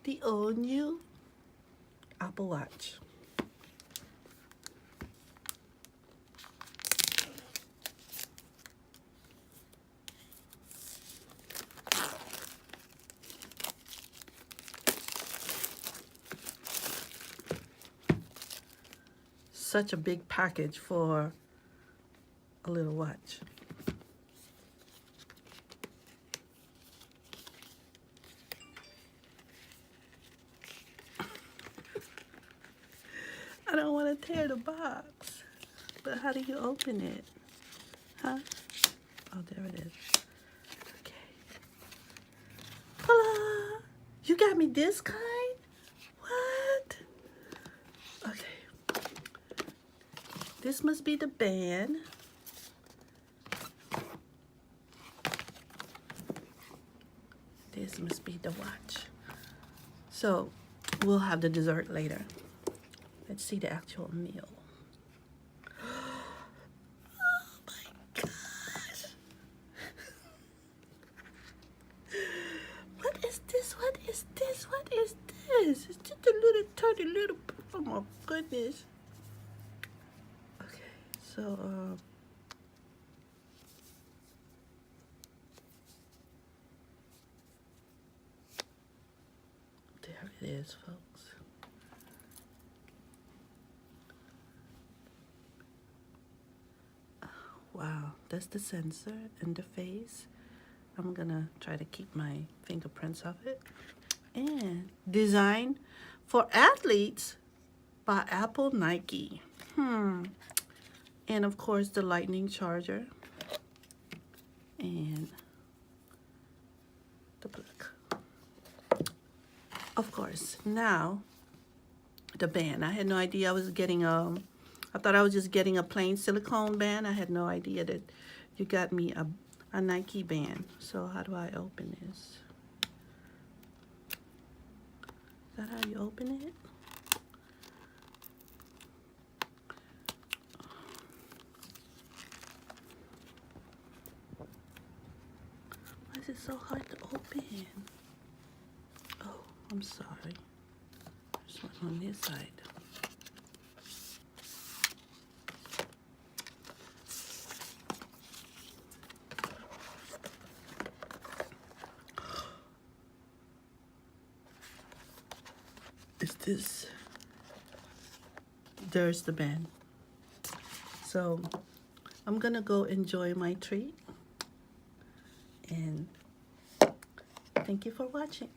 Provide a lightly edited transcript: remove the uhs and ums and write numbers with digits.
the all new Apple Watch. Such a big package for a little watch. I don't want to tear the box, but how do you open it? Huh? Oh, there it is. Okay. Voila! You got me this kind? What? Okay. This must be the band. This must be the watch. So we'll have the dessert later. Let's see the actual meal. Oh my gosh. What is this? What is this? What is this? It's just a little tiny little, oh my goodness. Okay, so there it is, folks. Wow, that's the sensor and the face. I'm gonna try to keep my fingerprints off it. And designed for athletes by Apple Nike. And of course the lightning charger. And the plug. Of course, now the band. I had no idea I was getting I thought I was just getting a plain silicone band. I had no idea that you got me a Nike band. So how do I open this? Is that how you open it? Why is it so hard to open? Oh, I'm sorry. There's one on this side. Is this? There's the band. So I'm gonna go enjoy my treat, and thank you for watching.